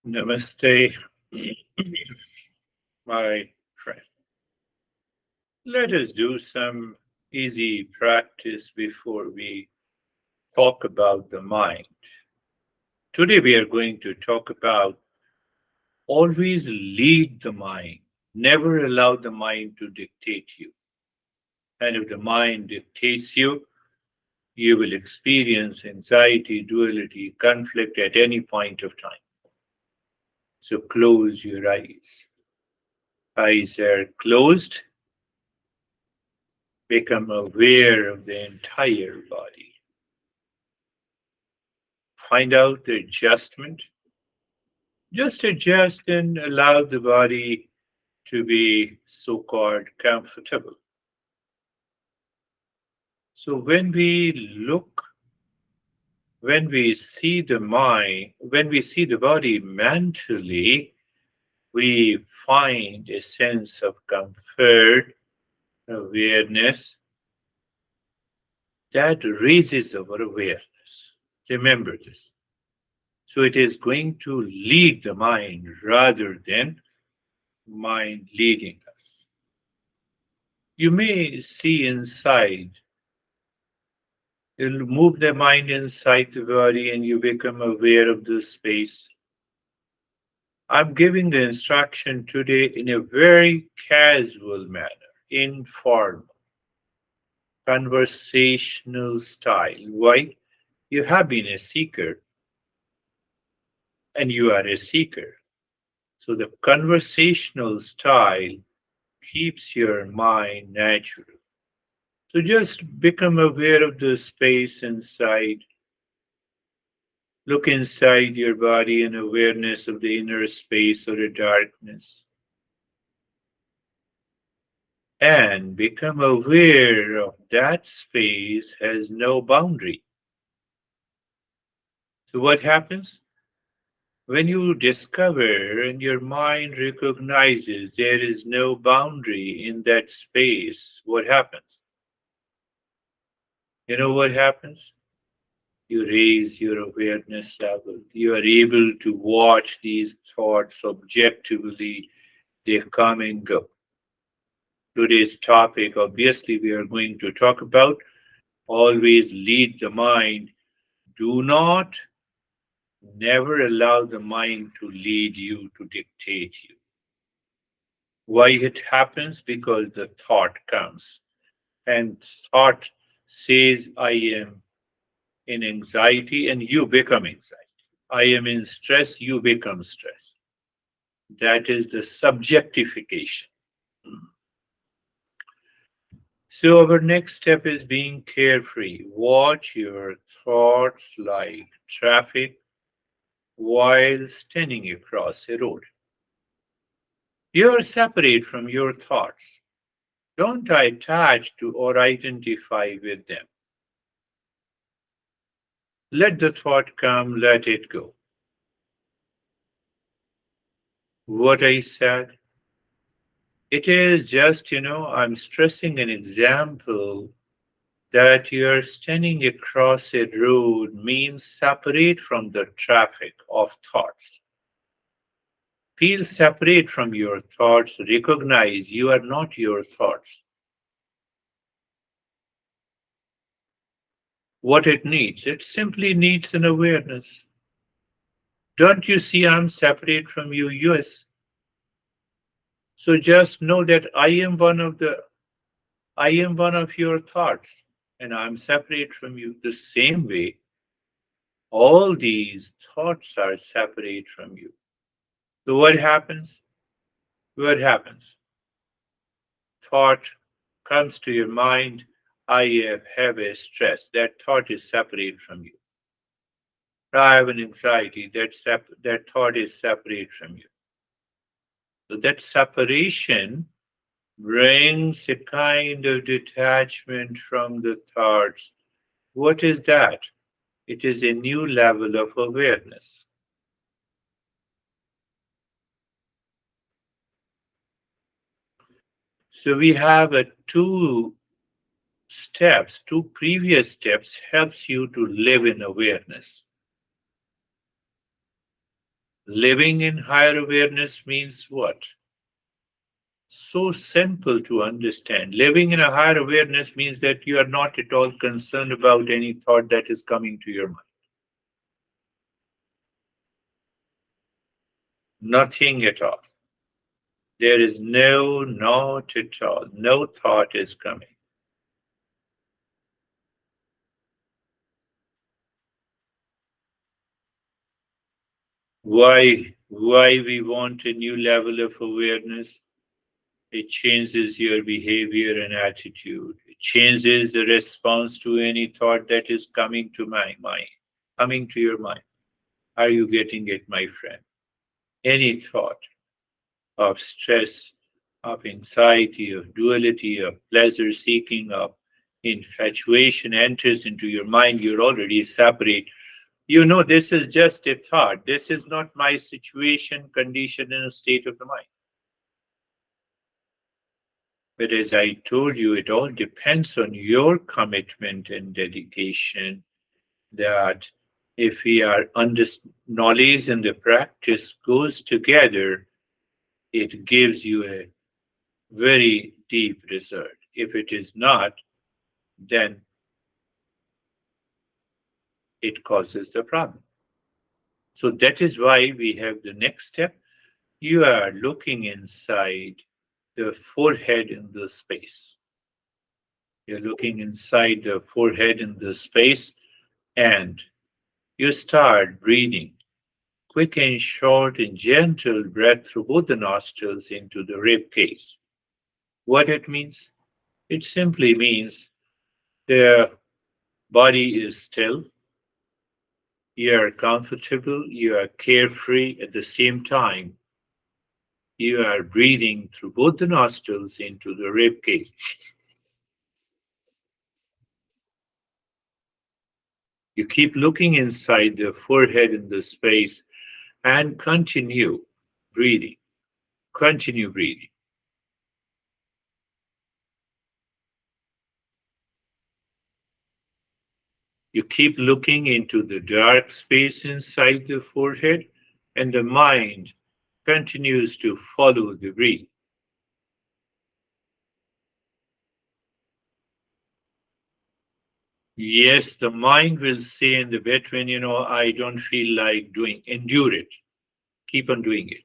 Namaste, my friend. Let us do some easy practice before we talk about the mind. Today we are going to talk about always lead the mind. Never allow the mind to dictate you. And if the mind dictates you, you will experience anxiety, duality, conflict at any point of time. So close your eyes. Eyes are closed. Become aware of the entire body. Find out the adjustment. Just adjust and allow the body to be so called comfortable. So when we see the mind, when we see the body mentally, we find a sense of comfort, awareness that raises our awareness. Remember this. So it is going to lead the mind rather than mind leading us. You may see inside, you'll move the mind inside the body and you become aware of the space. I'm giving the instruction today in a very casual manner, informal, conversational style. Why? You have been a seeker and you are a seeker. So the conversational style keeps your mind natural. So just become aware of the space inside. Look inside your body in awareness of the inner space or the darkness. And become aware of that space has no boundary. So what happens? When you discover and your mind recognizes there is no boundary in that space, what happens? You know what happens? You raise your awareness level. You are able to watch these thoughts objectively. They come and go. Today's topic, obviously, we are going to talk about always lead the mind. Do not, never allow the mind to lead you, to dictate you. Why it happens? Because the thought comes. And thought says, I am in anxiety, and you become anxiety. I am in stress, you become stress. That is the subjectification. So, our next step is being carefree. Watch your thoughts like traffic while standing across a road. You are separate from your thoughts. Don't attach to or identify with them. Let the thought come, let it go. What I said, it is just, I'm stressing an example that you're standing across a road means separate from the traffic of thoughts. Feel separate from your thoughts, recognize you are not your thoughts. What it needs, it simply needs an awareness. Don't you see I'm separate from you? Yes. So just know that I am one of your thoughts and I'm separate from you. The same way, all these thoughts are separate from you. So what happens? What happens? Thought comes to your mind, have a stress. That thought is separate from you. I have an anxiety. That thought is separate from you. So that separation brings a kind of detachment from the thoughts. What is that? It is a new level of awareness. So we have two previous steps helps you to live in awareness. Living in higher awareness means what? So simple to understand. Living in a higher awareness means that you are not at all concerned about any thought that is coming to your mind. Nothing at all. There is no, not at all. No thought is coming. Why we want a new level of awareness? It changes your behavior and attitude. It changes the response to any thought that is coming to my mind, coming to your mind. Are you getting it, my friend? Any thought of stress, of anxiety, of duality, of pleasure seeking, of infatuation enters into your mind, you're already separate. You know, this is just a thought. This is not my situation, condition, and state of the mind. But as I told you, it all depends on your commitment and dedication. That if we are under knowledge and the practice goes together, it gives you a very deep result. If it is not, then it causes the problem. So that is why we have the next step. You are looking inside the forehead in the space. You're looking inside the forehead in the space and you start breathing. Quick and short and gentle breath through both the nostrils into the rib cage. What it means? It simply means the body is still, you are comfortable, you are carefree at the same time. You are breathing through both the nostrils into the rib cage. You keep looking inside the forehead in the space and continue breathing. Continue breathing. You keep looking into the dark space inside the forehead, and the mind continues to follow the breath. Yes, the mind will say in the bed when I don't feel like doing, endure it. Keep on doing it.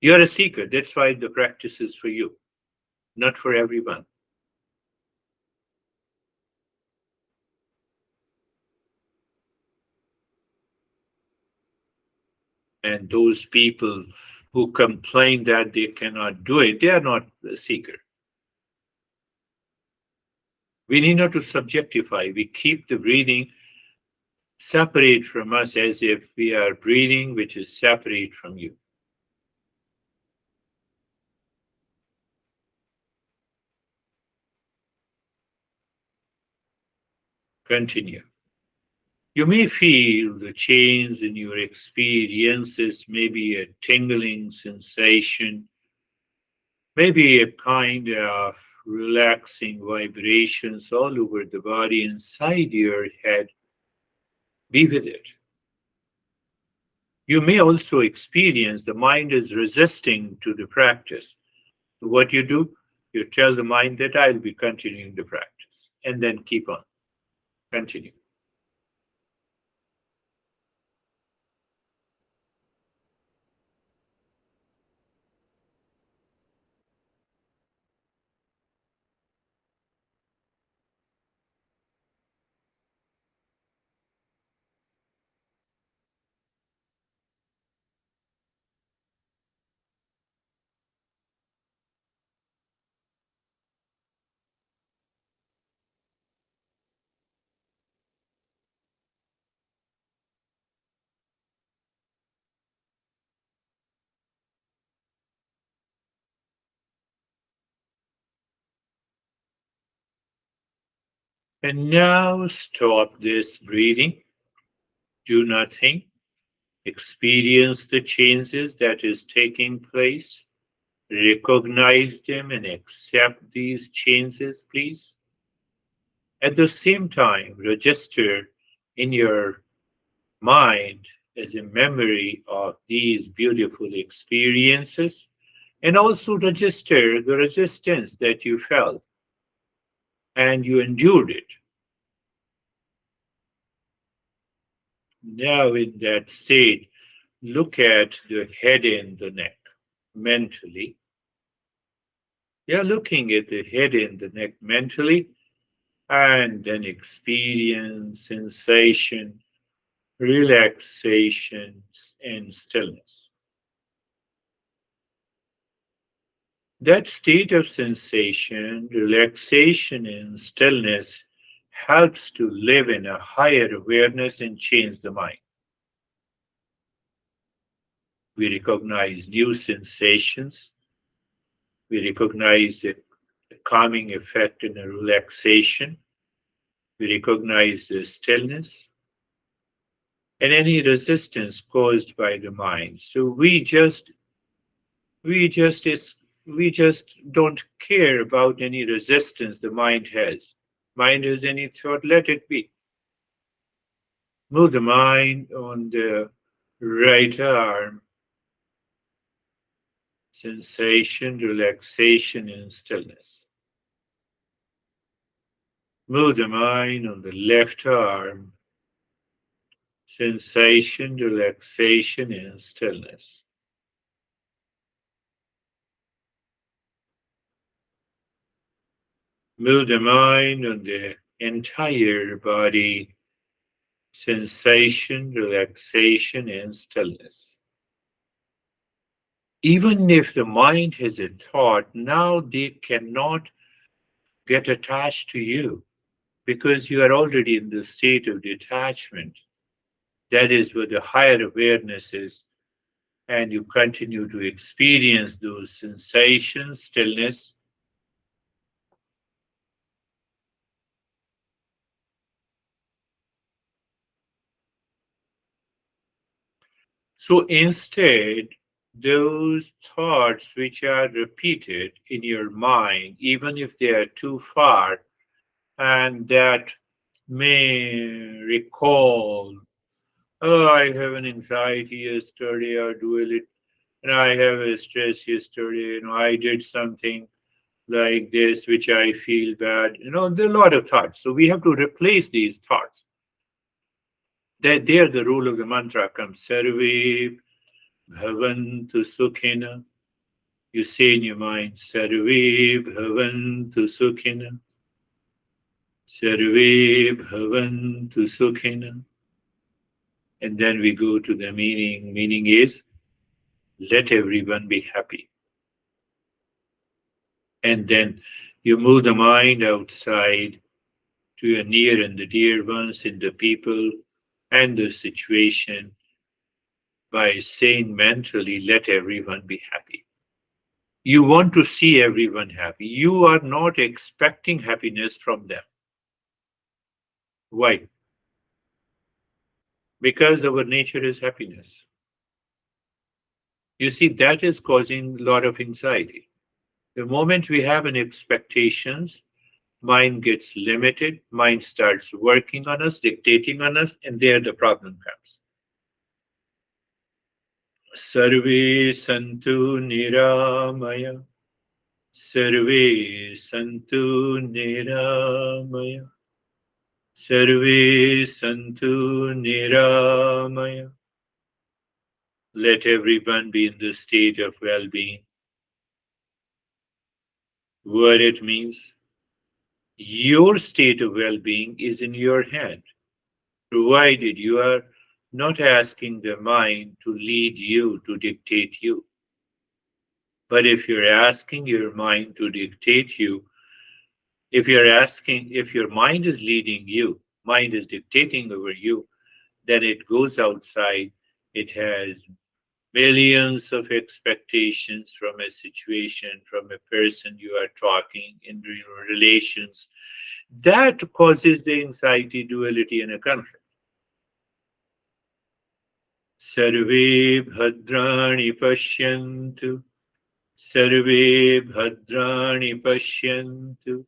You're a seeker. That's why the practice is for you, not for everyone. And those people who complain that they cannot do it, they are not a seeker. We need not to subjectify. We keep the breathing separate from us as if we are breathing, which is separate from you. Continue. You may feel the change in your experiences, maybe a tingling sensation, maybe a kind of relaxing vibrations all over the body inside your head. Be with it. You may also experience the mind is resisting to the practice. So what you do, you tell the mind that I'll be continuing the practice and then keep on, continue. And now stop this breathing. Do nothing. Experience the changes that is taking place. Recognize them and accept these changes, please. At the same time, register in your mind as a memory of these beautiful experiences and also register the resistance that you felt and you endured it. Now, in that state, look at the head and the neck mentally. You're looking at the head and the neck mentally, and then experience sensation, relaxation, and stillness. That state of sensation, relaxation, and stillness helps to live in a higher awareness and change the mind. We recognize new sensations. We recognize the calming effect in a relaxation. We recognize the stillness and any resistance caused by the mind. So we just is we just don't care about any resistance the mind has. Mind has any thought, let it be. Move the mind on the right arm, sensation, relaxation, and stillness. Move the mind on the left arm, sensation, relaxation, and stillness. Move the mind on the entire body, sensation, relaxation, and stillness. Even if the mind has a thought, now they cannot get attached to you because you are already in the state of detachment. That is where the higher awareness is, and you continue to experience those sensations, stillness. So instead, those thoughts which are repeated in your mind, even if they are too far, and that may recall, oh, I have an anxiety yesterday, or do it, and I have a stress yesterday, I did something like this, which I feel bad. There are a lot of thoughts. So we have to replace these thoughts. That there the role of the mantra comes. Sarve bhavantu sukhina. You say in your mind, Sarve bhavantu sukhina. Sarve bhavantu sukhina. And then we go to the meaning. Meaning is, let everyone be happy. And then you move the mind outside to your near and the dear ones in the people and the situation by saying mentally, let everyone be happy. You want to see everyone happy. You are not expecting happiness from them. Why? Because our nature is happiness. You see, that is causing a lot of anxiety. The moment we have an expectations, mind gets limited, mind starts working on us, dictating on us, and there the problem comes. Sarve santu niramaya. Sarve santu niramaya. Sarve santu niramaya. Let everyone be in the state of well-being. What it means? Your state of well-being is in your hand, provided you are not asking the mind to lead you, to dictate you. But if you're asking your mind to dictate you, if your mind is leading you, mind is dictating over you, then it goes outside. It has millions of expectations from a situation, from a person you are talking in your relations. That causes the anxiety, duality, and a conflict. Sarve bhadrani pashyantu. Sarve bhadrani pashyantu.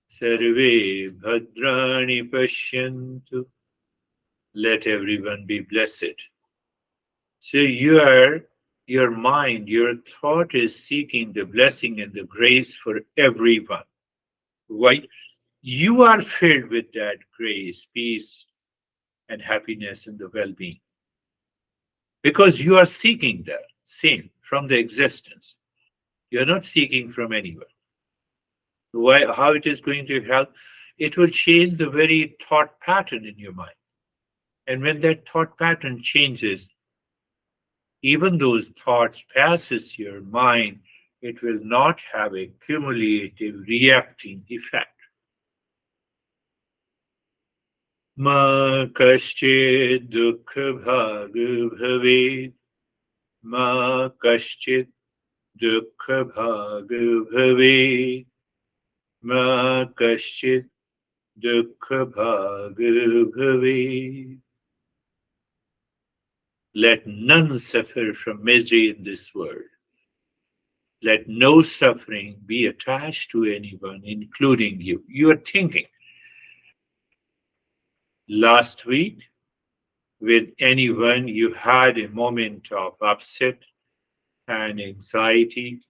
Sarve bhadrani pashyantu. Let everyone be blessed. So your mind, your thought is seeking the blessing and the grace for everyone. Right? You are filled with that grace, peace, and happiness and the well-being because you are seeking that same from the existence. You are not seeking from anywhere. Why? How it is going to help? It will change the very thought pattern in your mind. And when that thought pattern changes, even those thoughts passes your mind, it will not have a cumulative reacting effect. Ma kaschid dukha bhag bhavet, ma kaschid dukha bhag bhavet, ma kaschid dukha bhag bhavet. Let none suffer from misery in this world. Let no suffering be attached to anyone, including you. You are thinking last week with anyone you had a moment of upset and anxiety.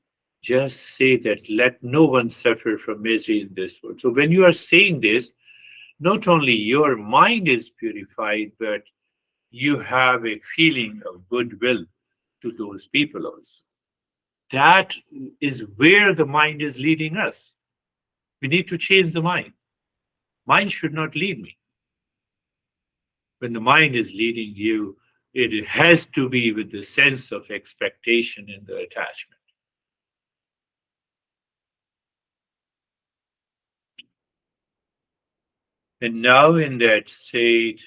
Just say that let no one suffer from misery in this world. So when you are saying this, not only your mind is purified, but you have a feeling of goodwill to those people also. That is where the mind is leading us. We need to change the mind. Mind should not lead me. When the mind is leading you, it has to be with the sense of expectation and the attachment. And now, in that state,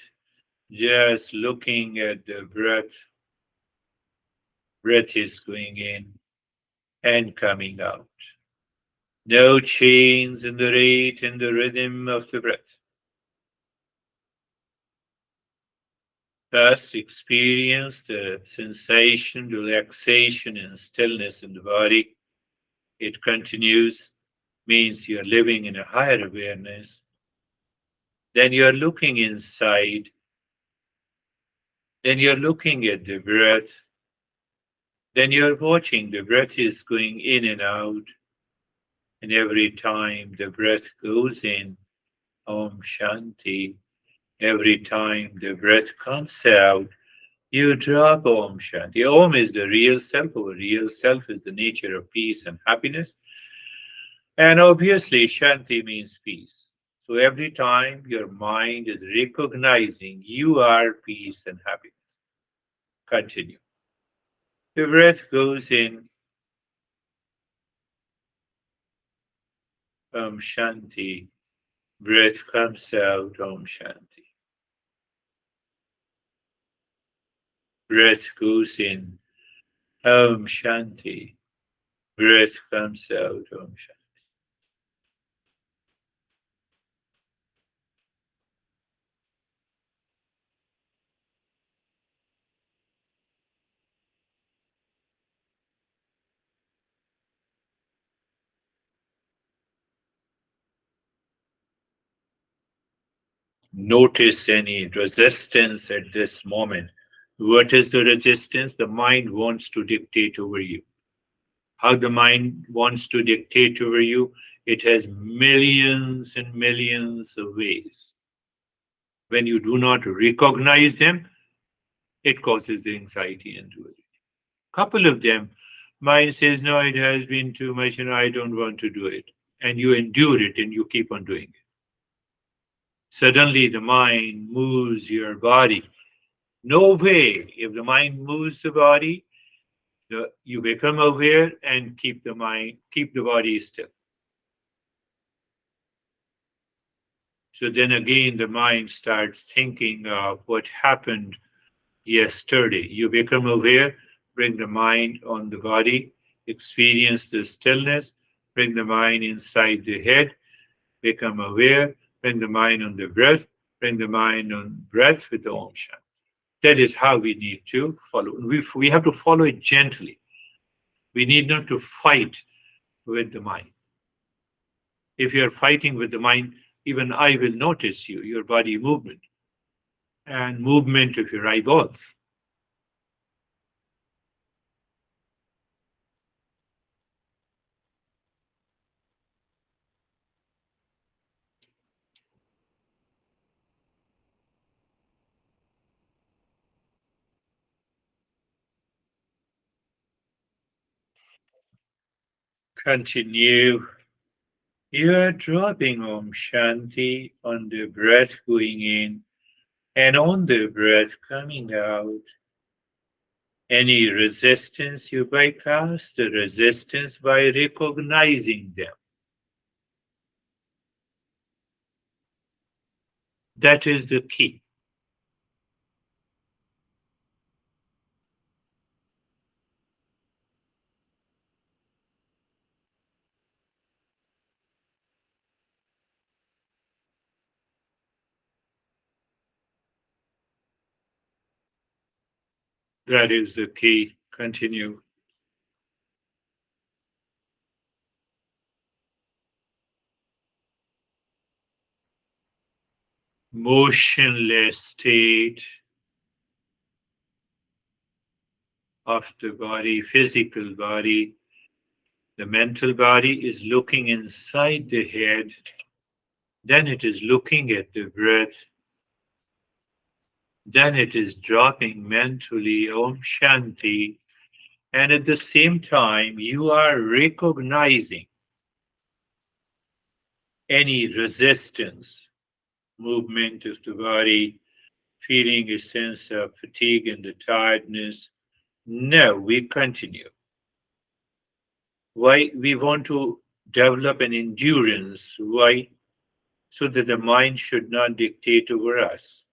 just looking at the breath, breath is going in and coming out. No change in the rate and the rhythm of the breath. First, experience the sensation, relaxation, and stillness in the body. It continues, means you're living in a higher awareness. Then you're looking inside. Then you're looking at the breath. Then you're watching the breath is going in and out. And every time the breath goes in, Om Shanti. Every time the breath comes out, you drop Om Shanti. Om is the real self, or real self is the nature of peace and happiness. And obviously, Shanti means peace. So every time your mind is recognizing you are peace and happiness. Continue. The breath goes in, Om Shanti. Breath comes out, Om Shanti. Breath goes in, Om Shanti. Breath comes out, Om Shanti. Notice any resistance at this moment. What is the resistance? The mind wants to dictate over you. How the mind wants to dictate over you? It has millions and millions of ways. When you do not recognize them, it causes the anxiety and duality. Couple of them, mind says, no, it has been too much and I don't want to do it. And you endure it and you keep on doing it. Suddenly the mind moves your body. No way. If the mind moves the body, you become aware and keep the body still. So then again, the mind starts thinking of what happened yesterday. You become aware, bring the mind on the body, experience the stillness, bring the mind inside the head, become aware, bring the mind on the breath, bring the mind on breath with the Om Shanti. That is how we need to follow. We have to follow it gently. We need not to fight with the mind. If you are fighting with the mind, even I will notice you, your body movement and movement of your eyeballs. Continue. You are dropping Om Shanti on the breath going in and on the breath coming out. Any resistance you bypass the resistance by recognizing them. That is the key. That is the key. Continue. Motionless state of the body, physical body. The mental body is looking inside the head, then it is looking at the breath, then it is dropping mentally Om Shanti, and at the same time, you are recognizing any resistance, movement of the body, feeling a sense of fatigue and the tiredness. No, we continue. Why? We want to develop an endurance. Why? So that the mind should not dictate over us.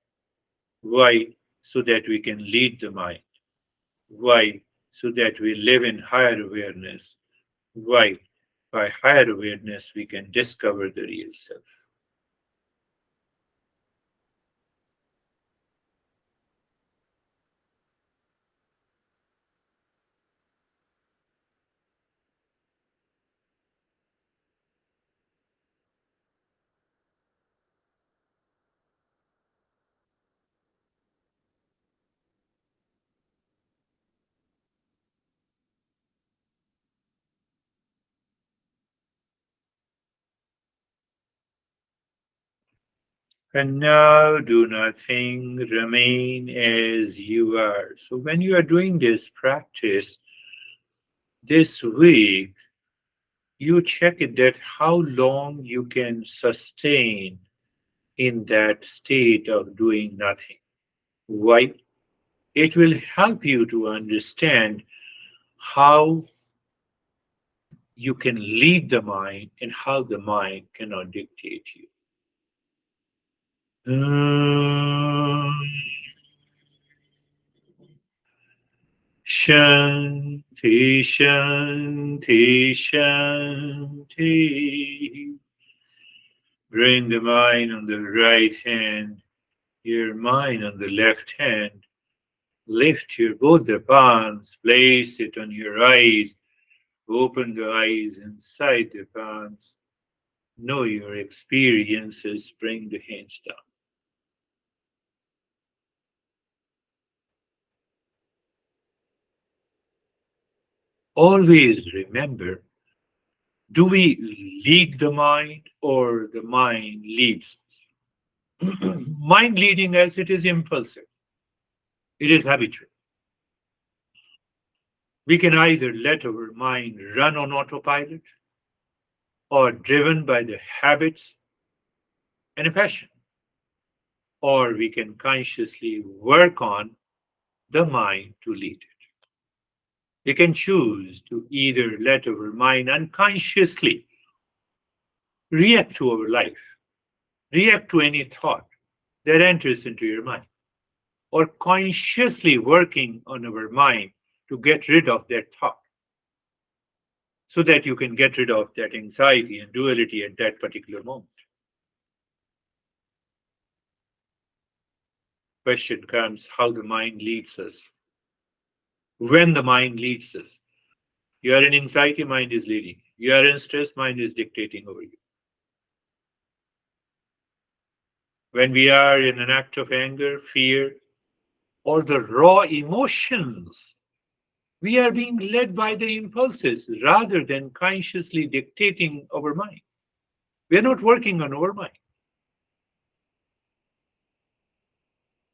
Why? So that we can lead the mind. Why? So that we live in higher awareness. Why? By higher awareness, we can discover the real self. And now do nothing, remain as you are. So when you are doing this practice this week, you check it that how long you can sustain in that state of doing nothing. Why? It will help you to understand how you can lead the mind and how the mind cannot dictate you. Shanti, Shanti, Shanti. Bring the mind on the right hand, your mind on the left hand. Lift your both the palms, place it on your eyes. Open the eyes inside the palms. Know your experiences. Bring the hands down. Always remember, do we lead the mind or the mind leads us? Mind leading us, it is impulsive, it is habitual. We can either let our mind run on autopilot or driven by the habits and a passion, or we can consciously work on the mind to lead it. We can choose to either let our mind unconsciously react to our life, react to any thought that enters into your mind, or consciously working on our mind to get rid of that thought so that you can get rid of that anxiety and duality at that particular moment. Question comes how the mind leads us. When the mind leads us, you are in anxiety, mind is leading. You are in stress, mind is dictating over you. When we are in an act of anger, fear, or the raw emotions, we are being led by the impulses rather than consciously dictating our mind. We are not working on our mind.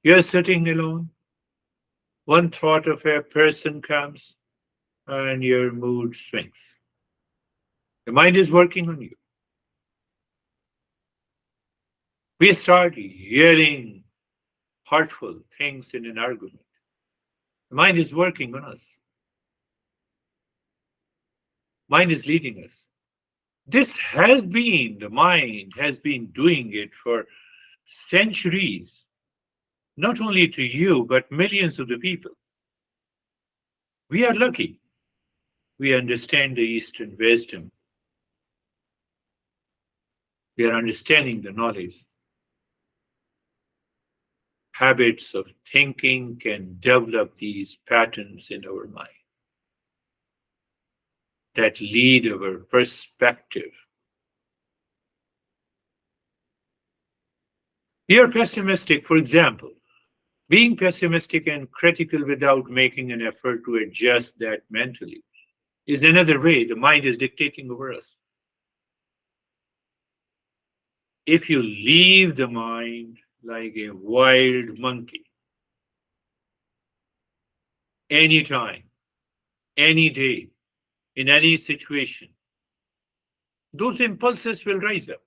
You are sitting alone. One thought of a person comes and your mood swings. The mind is working on you. We start yelling hurtful things in an argument. The mind is working on us. Mind is leading us. The mind has been doing it for centuries, not only to you, but millions of the people. We are lucky. We understand the Eastern wisdom. We are understanding the knowledge. Habits of thinking can develop these patterns in our mind that lead our perspective. You're pessimistic, for example. Being pessimistic and critical without making an effort to adjust that mentally is another way the mind is dictating over us. If you leave the mind like a wild monkey, anytime, any day, in any situation, those impulses will rise up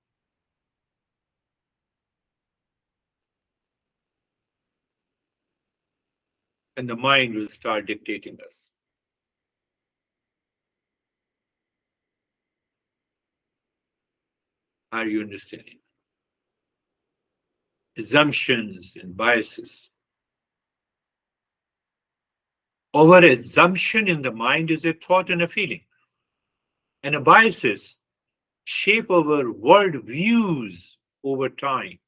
and the mind will start dictating us. Are you understanding? Assumptions and biases. Our assumption in the mind is a thought and a feeling, and a biases shape our world views over time.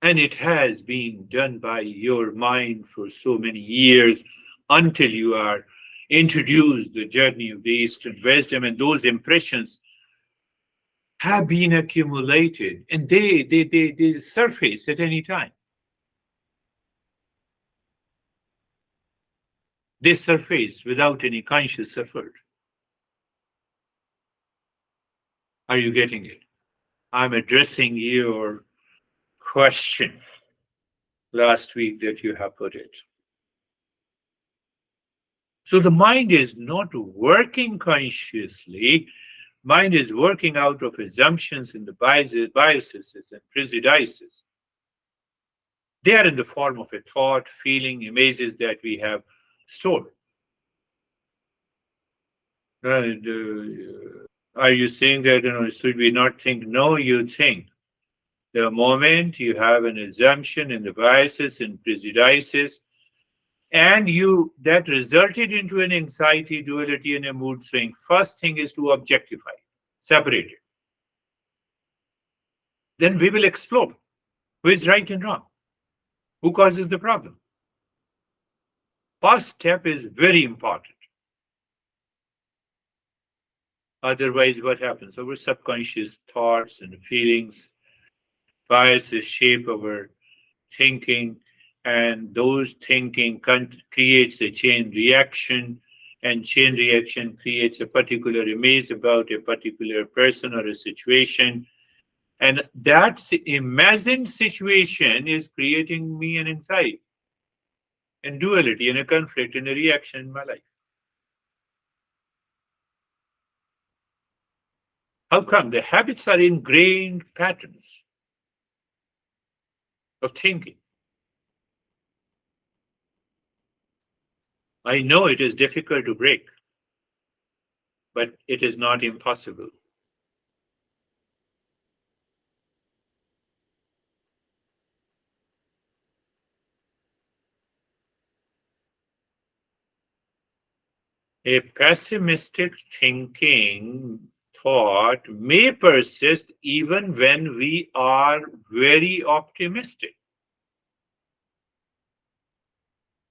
And it has been done by your mind for so many years until you are introduced the journey of the Eastern wisdom, and those impressions have been accumulated and they surface at any time. They surface without any conscious effort. Are you getting it? I'm addressing your question last week that you have put it. So the mind is not working consciously. Mind is working out of assumptions and the biases and prejudices. They are in the form of a thought, feeling, images that we have stored. And, are you saying that should we not think? No, you think. The moment you have an assumption and the biases and prejudices, and you that resulted into an anxiety, duality, and a mood swing, first thing is to objectify, separate it. Then we will explore who is right and wrong, who causes the problem. First step is very important. Otherwise, what happens? Our subconscious thoughts and feelings, biases shape our thinking, and those thinking creates a chain reaction, and chain reaction creates a particular image about a particular person or a situation, and that imagined situation is creating me an anxiety and duality and a conflict and a reaction in my life. How come? The habits are ingrained patterns of thinking. I know it is difficult to break, but it is not impossible. A pessimistic thinking thought may persist even when we are very optimistic.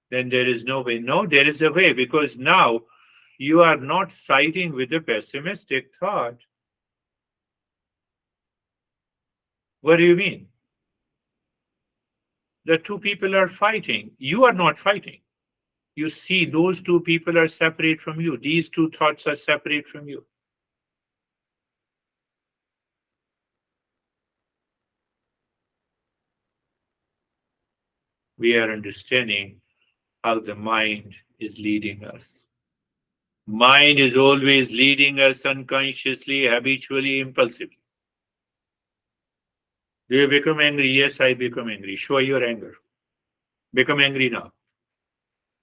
Then there is no way. No, there is a way, because now you are not siding with the pessimistic thought. What do you mean? The two people are fighting. You are not fighting. You see, those two people are separate from you. These two thoughts are separate from you. We are understanding how the mind is leading us. Mind is always leading us unconsciously, habitually, impulsively. Do you become angry? Yes, I become angry. Show your anger. Become angry now.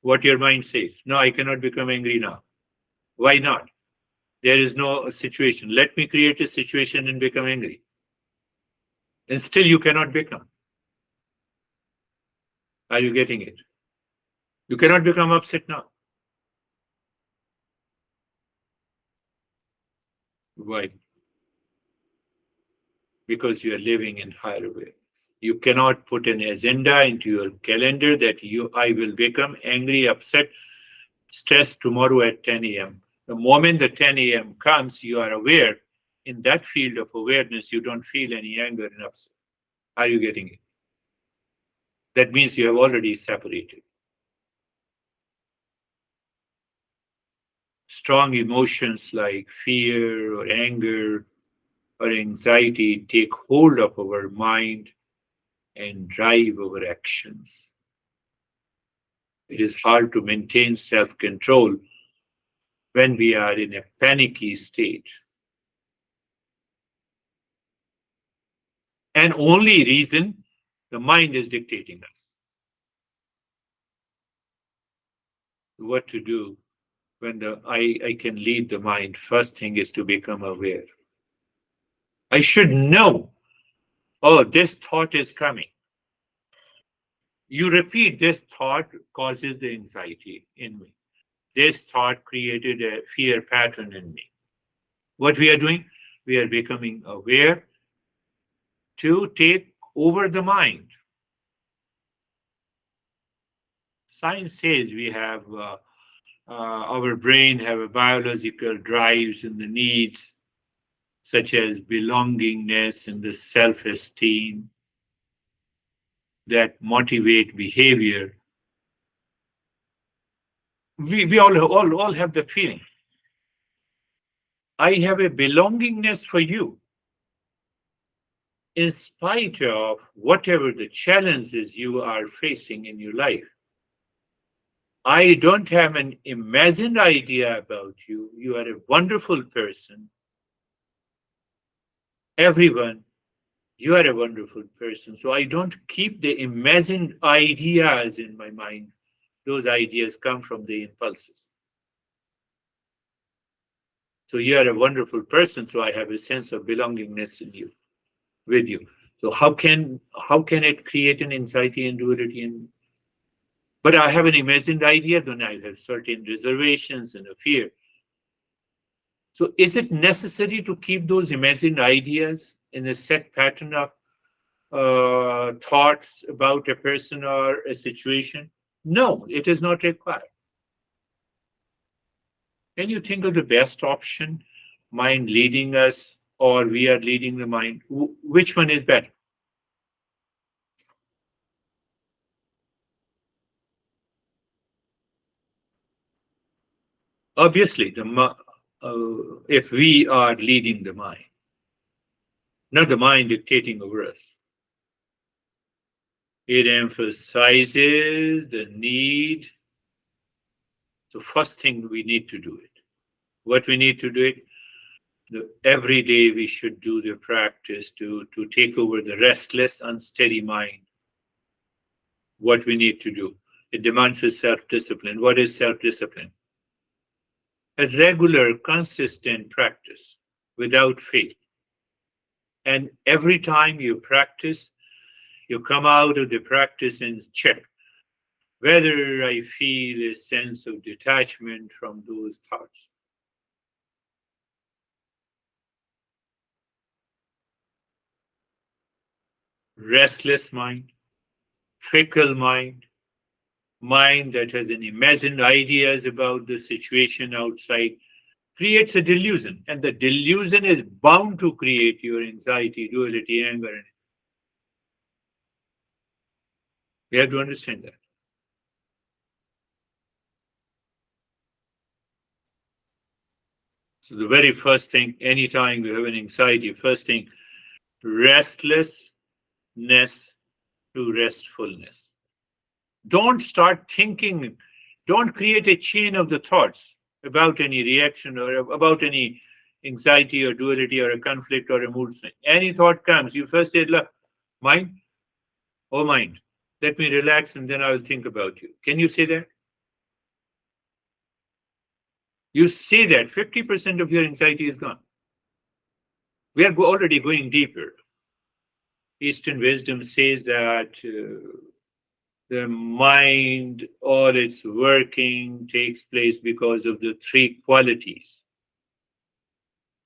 What your mind says. No, I cannot become angry now. Why not? There is no situation. Let me create a situation and become angry. And still you cannot become. Are you getting it? You cannot become upset now. Why? Because you are living in higher awareness. You cannot put an agenda into your calendar that I will become angry, upset, stressed tomorrow at 10 a.m. The moment the 10 a.m. comes, you are aware. In that field of awareness, you don't feel any anger and upset. Are you getting it? That means you have already separated. Strong emotions like fear or anger or anxiety take hold of our mind and drive our actions. It is hard to maintain self control when we are in a panicky state. And only reason the mind is dictating us what to do when I can lead the mind. First thing is to become aware. I should know, oh, this thought is coming. You repeat, this thought causes the anxiety in me. This thought created a fear pattern in me. What we are doing, we are becoming aware to take over the mind. Science says we have our brain have a biological drives and the needs such as belongingness and the self-esteem that motivate behavior. We all have the feeling. I have a belongingness for you in spite of whatever the challenges you are facing in your life. I don't have an imagined idea about you. You are a wonderful person. Everyone, you are a wonderful person. So I don't keep the imagined ideas in my mind. Those ideas come from the impulses. So you are a wonderful person. So I have a sense of belongingness in you, with you. So how can it create an anxiety and duality in? But I have an imagined idea, then I have certain reservations and a fear. So is it necessary to keep those imagined ideas in a set pattern of thoughts about a person or a situation? No, it is not required. Can you think of the best option? Mind leading us or we are leading the mind? Which one is better? Obviously, if we are leading the mind, not the mind dictating over us. It emphasizes the need. So first thing we need to do it. What we need to do it? Every day we should do the practice to take over the restless, unsteady mind. What we need to do. It demands a self-discipline. What is self-discipline? A regular, consistent practice without fail. And every time you practice, you come out of the practice and check whether I feel a sense of detachment from those thoughts. Restless mind, fickle mind, mind that has an imagined ideas about the situation outside creates a delusion. And the delusion is bound to create your anxiety, duality, anger. We have to understand that. So the very first thing, anytime we have an anxiety, first thing, restlessness to restfulness. Don't start thinking, don't create a chain of the thoughts. about any reaction or about any anxiety or duality or a conflict or a mood swing. Any thought comes, you first say, look, mind, oh mind, let me relax and then I'll think about you. Can you say that? You say that, 50% of your anxiety is gone. We are already going deeper. Eastern wisdom says that the mind, all its working takes place because of the three qualities,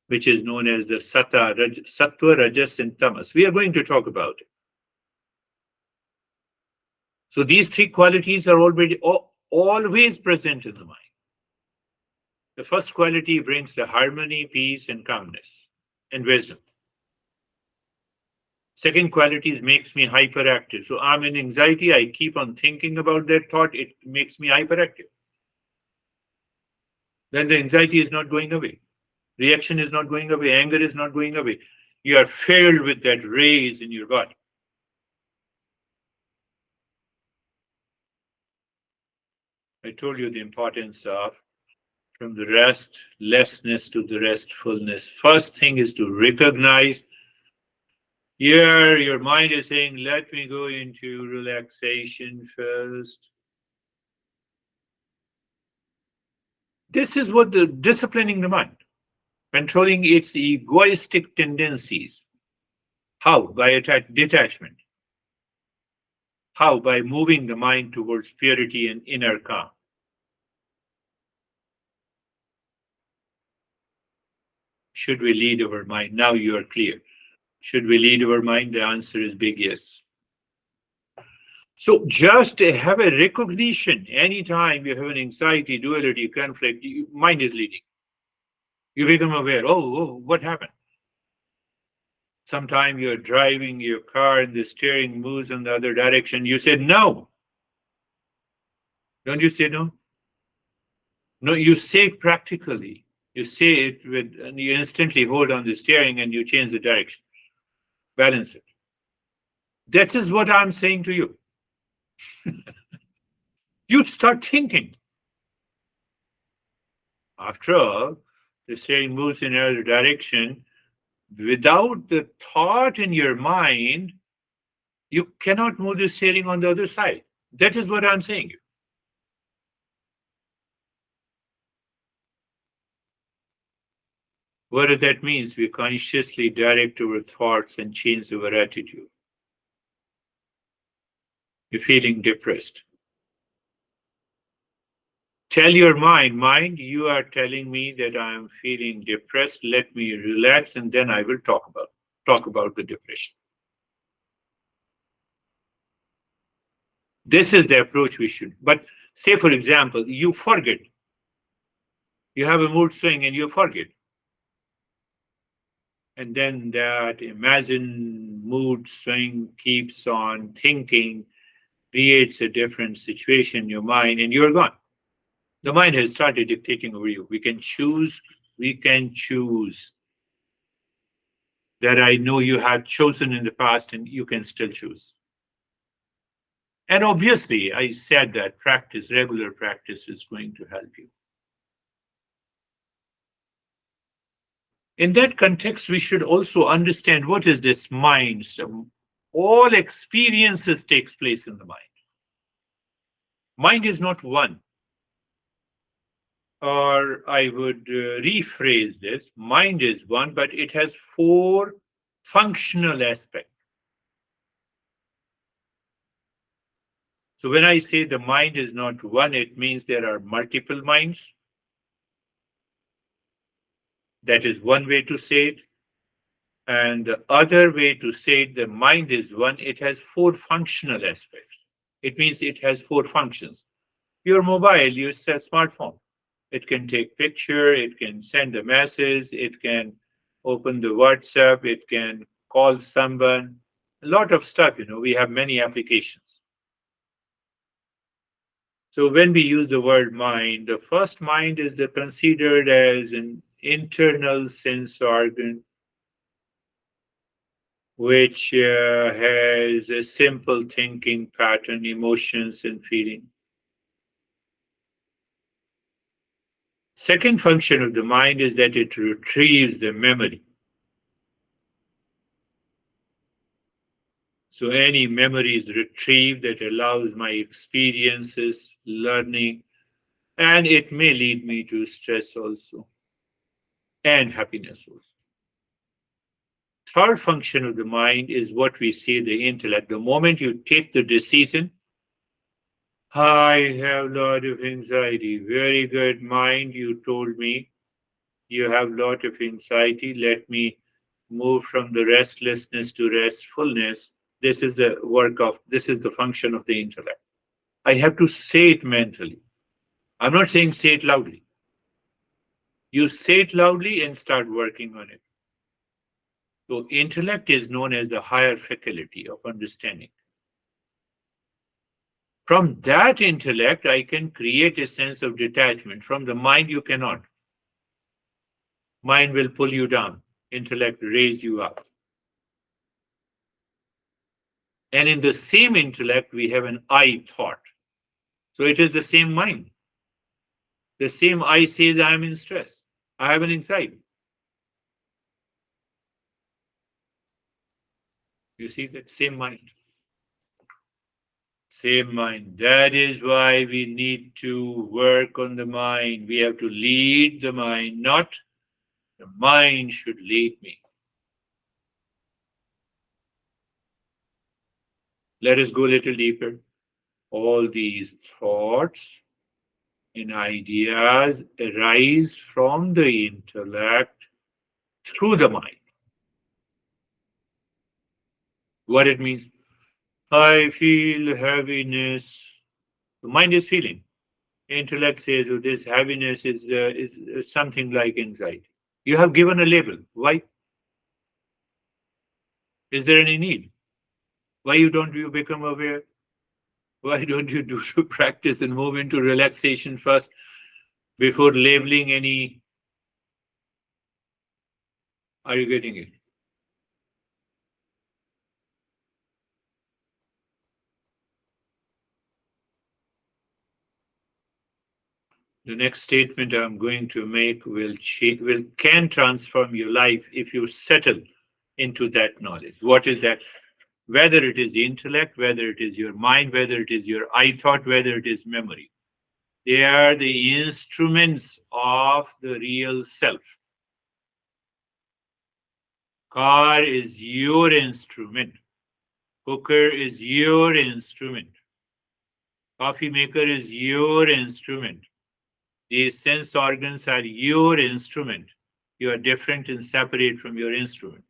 which is known as the sattva, rajas, and tamas. We are going to talk about it. So these three qualities are already always present in the mind. The first quality brings the harmony, peace, and calmness, and wisdom. Second quality is makes me hyperactive. So I'm in anxiety, I keep on thinking about that thought, it makes me hyperactive. Then the anxiety is not going away. Reaction is not going away. Anger is not going away. You are filled with that rage in your body. I told you the importance of from the restlessness to the restfulness. First thing is to recognize here your mind is saying, let me go into relaxation first. This is what the disciplining the mind, controlling its egoistic tendencies. How? By detachment. How? By moving the mind towards purity and inner calm. Should we lead our mind? Now you are clear. Should we lead our mind? The answer is big yes. So just have a recognition. Anytime you have an anxiety, duality, conflict, mind is leading. You become aware. Oh, what happened? Sometime you're driving your car and the steering moves in the other direction. You said no. Don't you say no? No, you say it practically. You say it with, and you instantly hold on the steering and you change the direction. Balance it. That is what I'm saying to you. You start thinking. After all, the steering moves in another direction. Without the thought in your mind, you cannot move the steering on the other side. That is what I'm saying. What that means, we consciously direct our thoughts and change our attitude. You're feeling depressed. Tell your mind, you are telling me that I'm feeling depressed. Let me relax, and then I will talk about the depression. This is the approach we should. But say, for example, you forget. You have a mood swing and you forget. And then that imagined mood swing keeps on thinking, creates a different situation in your mind, and you're gone. The mind has started dictating over you. We can choose that I know you had chosen in the past, and you can still choose. And obviously, I said that regular practice is going to help you. In that context, we should also understand what is this mind. So all experiences takes place in the mind. Mind is not one. Or I would rephrase this, mind is one, but it has four functional aspects. So when I say the mind is not one, it means there are multiple minds. That is one way to say it. And the other way to say it, the mind is one, it has four functional aspects. It means it has four functions. Your mobile, your smartphone, it can take picture, it can send a message, it can open the WhatsApp, it can call someone, a lot of stuff, we have many applications. So when we use the word mind, the first mind is considered as an internal sense organ which has a simple thinking pattern, emotions, and feeling. Second function of the mind is that it retrieves the memory. So any memory is retrieved that allows my experiences, learning, and it may lead me to stress also and happiness also. Third function of the mind is what we say the intellect. The moment you take the decision, I have a lot of anxiety. Very good mind, you told me you have a lot of anxiety. Let me move from the restlessness to restfulness. This is the function of the intellect. I have to say it mentally. I'm not saying say it loudly. You say it loudly and start working on it. So intellect is known as the higher faculty of understanding. From that intellect, I can create a sense of detachment. From the mind, you cannot. Mind will pull you down. Intellect raise you up. And in the same intellect, we have an I thought. So it is the same mind. The same I says I am in stress. I have an anxiety. You see that same mind. Same mind. That is why we need to work on the mind. We have to lead the mind, not the mind should lead me. Let us go a little deeper. All these thoughts and ideas arise from the intellect through the mind. What it means? I feel heaviness. The mind is feeling. Intellect says, oh, this heaviness is something like anxiety. You have given a label. Why? Is there any need? Why you don't you become aware? Why don't you do the practice and move into relaxation first before labeling any? Are you getting it? The next statement I'm going to make will can transform your life if you settle into that knowledge. What is that? Whether it is intellect, whether it is your mind, whether it is your I thought, whether it is memory, they are the instruments of the real self. Car is your instrument. Cooker is your instrument. Coffee maker is your instrument. These sense organs are your instrument. You are different and separate from your instrument.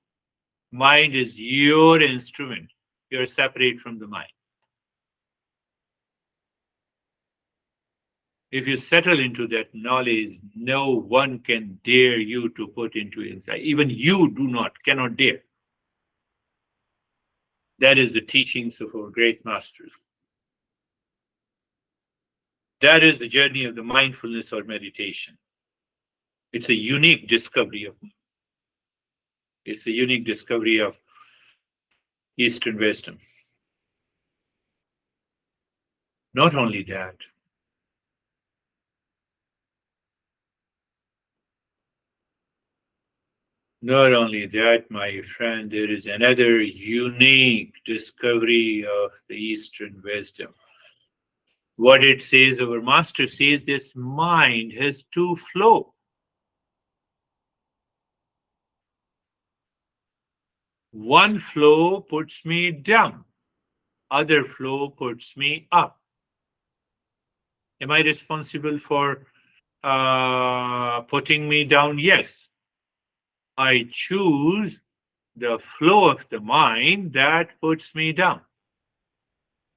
Mind is your instrument. You are separate from the mind. If you settle into that knowledge, no one can dare you to put into insight. Even you cannot dare. That is the teachings of our great masters. That is the journey of the mindfulness or meditation. It's a unique discovery of it's a unique discovery of Eastern wisdom. Not only that, not only that, my friend, there is another unique discovery of the Eastern wisdom. What it says, our master says, this mind has two flow. One flow puts me down, other flow puts me up. Am I responsible for putting me down? Yes. I choose the flow of the mind that puts me down.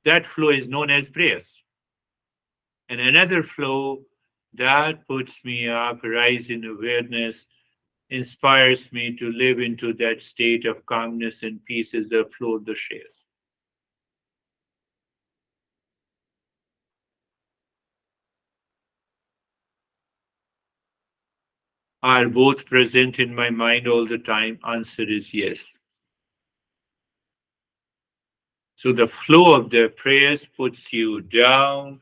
That flow is known as prayers. And another flow that puts me up, rise in awareness, inspires me to live into that state of calmness and peace is the flow of the Shreyas. Are both present in my mind all the time? Answer is yes. So the flow of the prayers puts you down,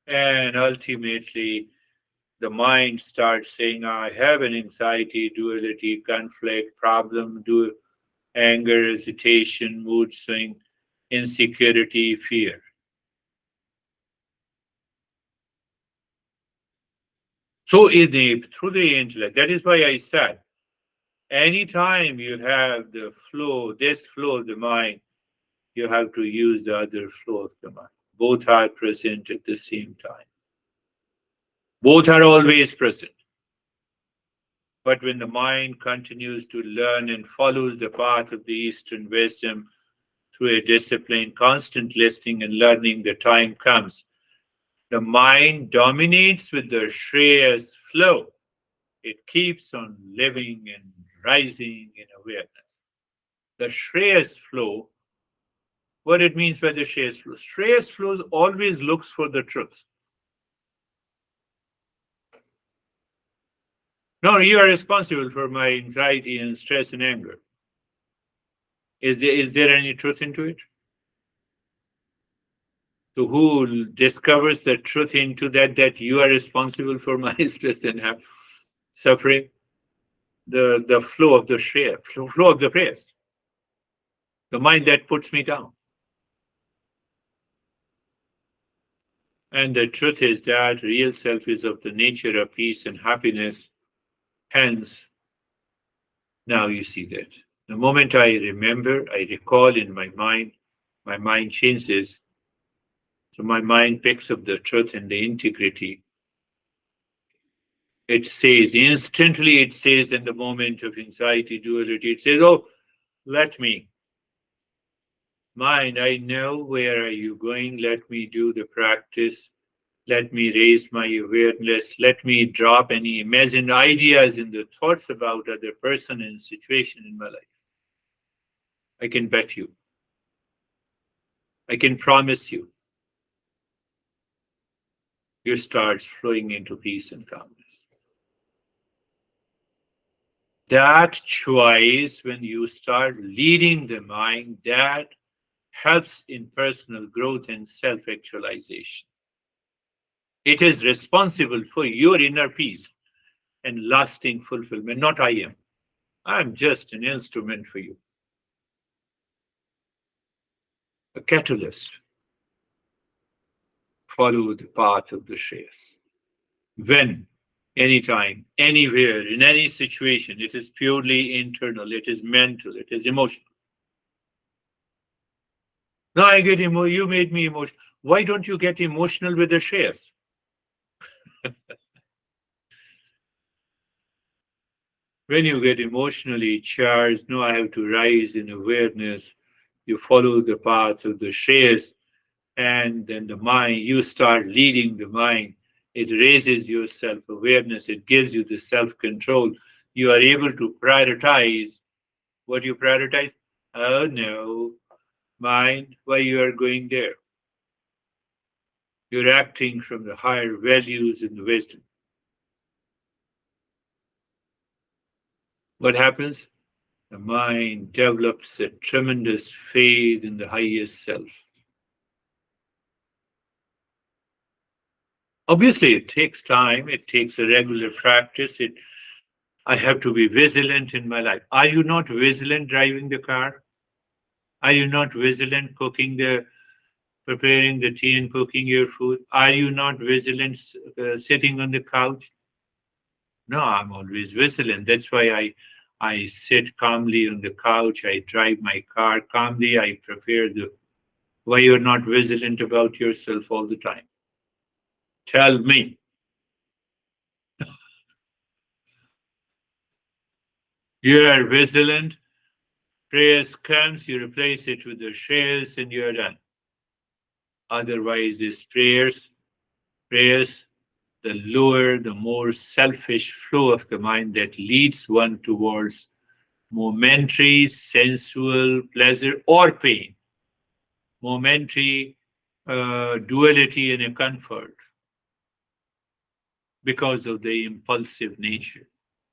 and ultimately The mind starts saying, I have an anxiety, duality, conflict, problem, anger, hesitation, mood swing, insecurity, fear. So through the intellect, that is why I said, anytime you have this flow of the mind, you have to use the other flow of the mind. Both are present at the same time. Both are always present. But when the mind continues to learn and follows the path of the Eastern wisdom through a discipline, constant listening and learning, the time comes. The mind dominates with the Shreyas flow. It keeps on living and rising in awareness. The Shreyas flow, what it means by the Shreyas flow? Shreyas flow always looks for the truth. No, you are responsible for my anxiety and stress and anger. Is there any truth into it? So who discovers the truth into that you are responsible for my stress and suffering? The flow of the Shreya, flow of the prayers, the mind that puts me down. And the truth is that real self is of the nature of peace and happiness. Hence, now you see that. The moment I remember, I recall in my mind changes. So my mind picks up the truth and the integrity. It says, instantly it says in the moment of anxiety, duality, it says, oh, let me. Mind, I know where are you going. Let me do the practice. Let me raise my awareness. Let me drop any imagined ideas and the thoughts about other person and situation in my life. I can bet you. I can promise you. You start flowing into peace and calmness. That choice, when you start leading the mind, that helps in personal growth and self actualization. It is responsible for your inner peace and lasting fulfillment, not I am. I am just an instrument for you, a catalyst. Follow the path of the Shreyas. When, anytime, anywhere, in any situation, it is purely internal, it is mental, it is emotional. Now I get you made me emotional. Why don't you get emotional with the Shreyas? When you get emotionally charged, no, I have to rise in awareness. You follow the path of the Shreyas, and then the mind, you start leading the mind. It raises your self awareness, it gives you the self control. You are able to prioritize what you prioritize. Oh no, mind, why you are going there? You're acting from the higher values and the wisdom. What happens? The mind develops a tremendous faith in the highest self. Obviously, it takes time, it takes a regular practice. I have to be vigilant in my life. Are you not vigilant driving the car? Are you not vigilant preparing the tea and cooking your food? Are you not vigilant sitting on the couch? No, I'm always vigilant. That's why I sit calmly on the couch. I drive my car calmly. I prepare the. Why you're not vigilant about yourself all the time? Tell me. You are vigilant. Prayers comes, you replace it with the shares, and you're done. Otherwise, these prayers, the lower, the more selfish flow of the mind that leads one towards momentary sensual pleasure or pain, momentary duality and a comfort because of the impulsive nature.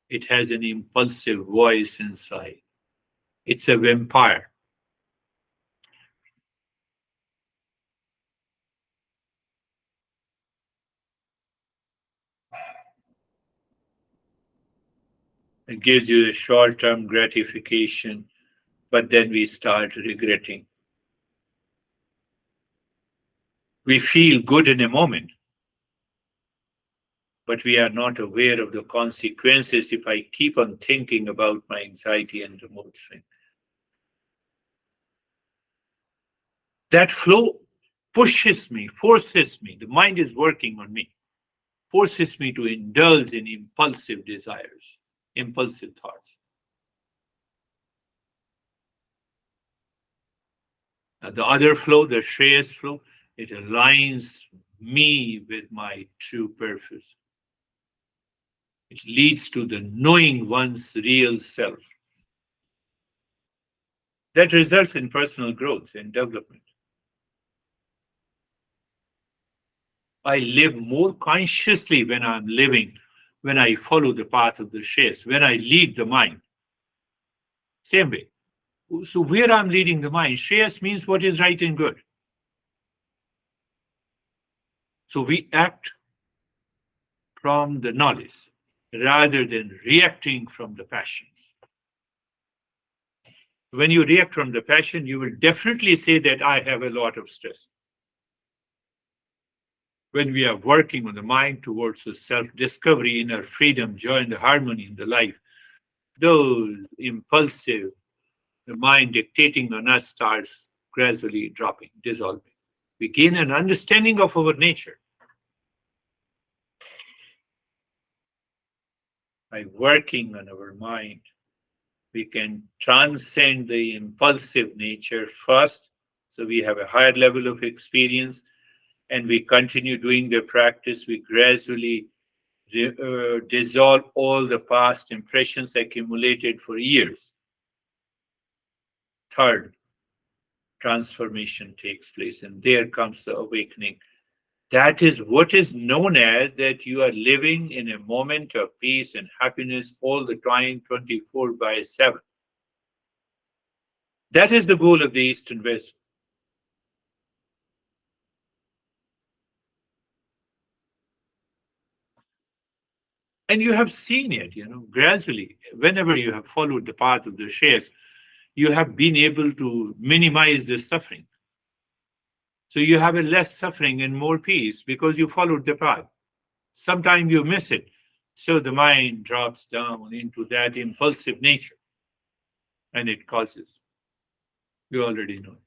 It has an impulsive voice inside. It's a vampire. It gives you a short-term gratification, but then we start regretting. We feel good in a moment, but we are not aware of the consequences if I keep on thinking about my anxiety and the mood swing. That flow pushes me, forces me, the mind is working on me, forces me to indulge in impulsive desires, impulsive thoughts. The other flow, the Shreyas flow, it aligns me with my true purpose. It leads to the knowing one's real self. That results in personal growth and development. I live more consciously when I'm living, when I follow the path of the Shreyas, when I lead the mind. Same way. So where I'm leading the mind, Shreyas means what is right and good. So we act from the knowledge rather than reacting from the passions. When you react from the passion, you will definitely say that I have a lot of stress. When we are working on the mind towards the self-discovery, inner freedom, joy, and the harmony in the life, those impulsive, the mind dictating on us starts gradually dropping, dissolving. We gain an understanding of our nature. By working on our mind, we can transcend the impulsive nature first, so we have a higher level of experience, and we continue doing the practice. We gradually dissolve all the past impressions accumulated for years. Third, transformation takes place, and there comes the awakening. That is what is known as that you are living in a moment of peace and happiness all the time, 24 by 7. That is the goal of the Eastern wisdom. And you have seen it, gradually. Whenever you have followed the path of the Shreyas, you have been able to minimize the suffering. So you have a less suffering and more peace because you followed the path. Sometimes you miss it. So the mind drops down into that impulsive nature and it causes. You already know it.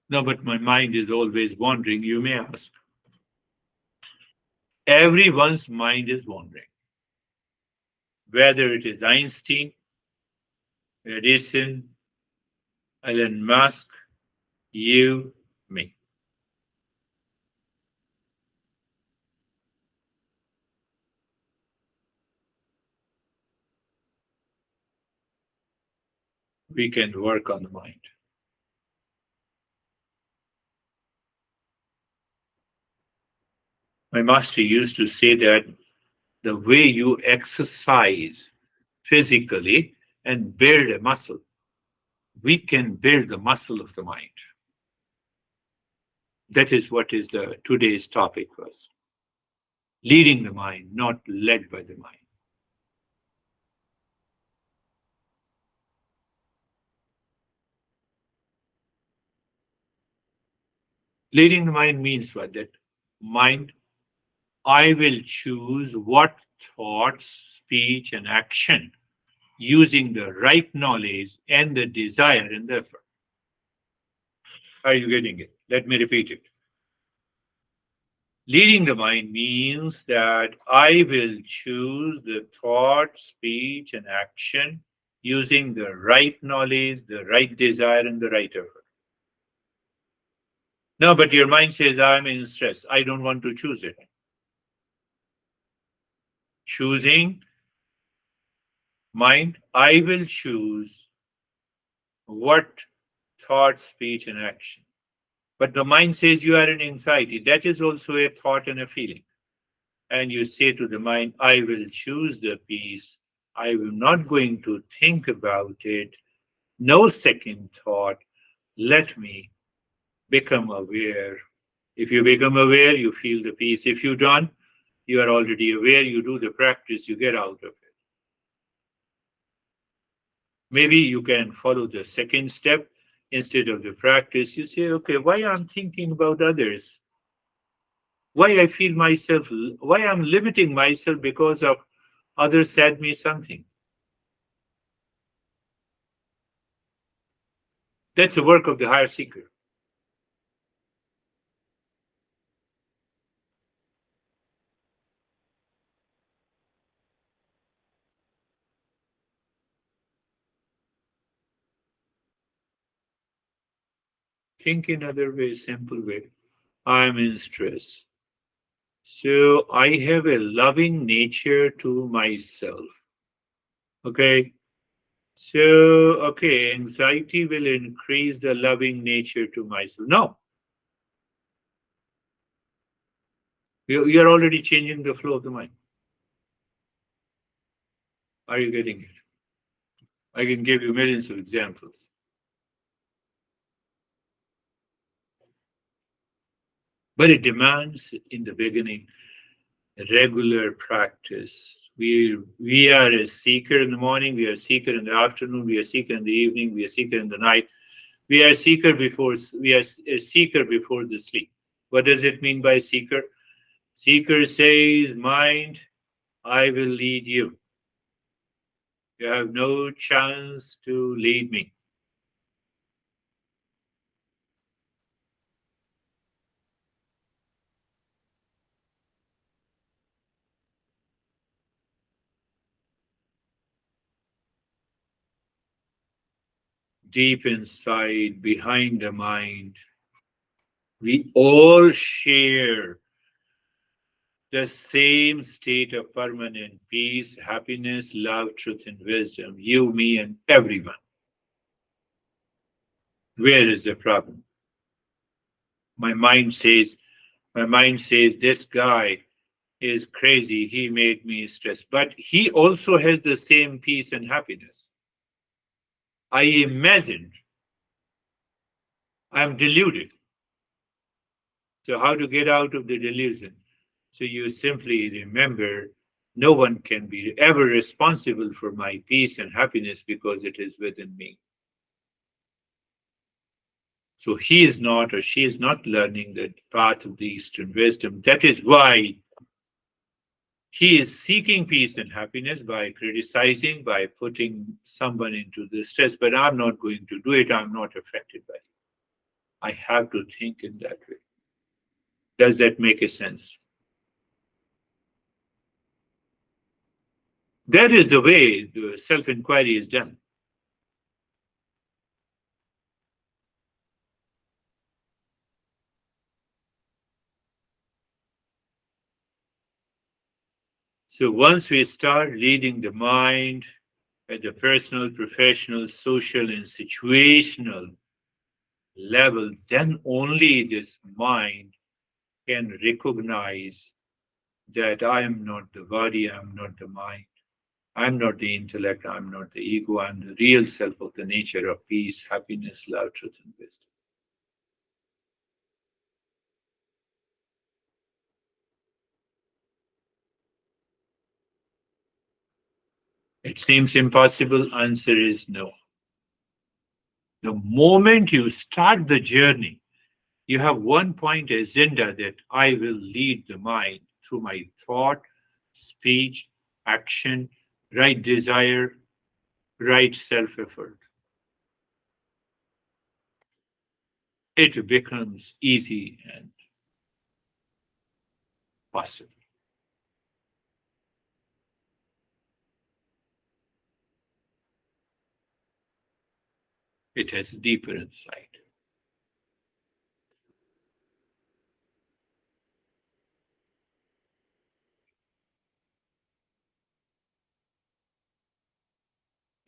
No, but my mind is always wandering, you may ask. Everyone's mind is wandering. Whether it is Einstein, Edison, Elon Musk, you, me. We can work on the mind. My master used to say that the way you exercise physically and build a muscle, we can build the muscle of the mind. That is what is the today's topic was. Leading the mind, not led by the mind. Leading the mind means what? That mind, I will choose what thoughts, speech, and action using the right knowledge and the desire and the effort. Are you getting it? Let me repeat it. Leading the mind means that I will choose the thought, speech, and action using the right knowledge, the right desire, and the right effort. No, but your mind says, I'm in stress. I don't want to choose it. Choosing mind, I will choose what thought, speech, and action. But the mind says you are in anxiety. That is also a thought and a feeling. And you say to the mind, I will choose the peace. I am not going to think about it. No second thought. Let me become aware. If you become aware, you feel the peace. If you don't, you are already aware, you do the practice, you get out of it. Maybe you can follow the second step. Instead of the practice, you say, okay, why I'm thinking about others? Why I feel myself, why I'm limiting myself because of others said me something? That's the work of the higher seeker. Think in other way, simple way. I'm in stress. So I have a loving nature to myself. Okay. So, okay, anxiety will increase the loving nature to myself. No, you're already changing the flow of the mind. Are you getting it? I can give you millions of examples. But it demands, in the beginning, regular practice. We are a seeker in the morning, we are a seeker in the afternoon, we are a seeker in the evening, we are a seeker in the night. We are a seeker before we are a seeker before the sleep. What does it mean by seeker? Seeker says, mind, I will lead you. You have no chance to lead me. Deep inside, behind the mind, we all share the same state of permanent peace, happiness, love, truth, and wisdom. You, me, and everyone. Where is the problem? My mind says, my mind says, this guy is crazy. He made me stressed. But he also has the same peace and happiness. I imagined I'm deluded. So, how to get out of the delusion? So, you simply remember no one can be ever responsible for my peace and happiness because it is within me. So, he is not or she is not learning the path of the Eastern wisdom. That is why he is seeking peace and happiness by criticizing, by putting someone into the stress. But I'm not going to do it. I'm not affected by it. I have to think in that way. Does that make a sense? That is the way the self inquiry is done. So once we start reading the mind at the personal, professional, social, and situational level, then only this mind can recognize that I am not the body, I'm not the mind, I'm not the intellect, I'm not the ego, I'm the real self of the nature of peace, happiness, love, truth, and wisdom. It seems impossible. Answer is no. The moment you start the journey, you have one point agenda that I will lead the mind through my thought, speech, action, right desire, right self effort. It becomes easy and possible. It has a deeper insight.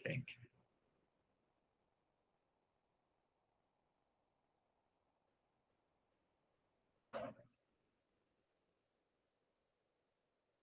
Thank you.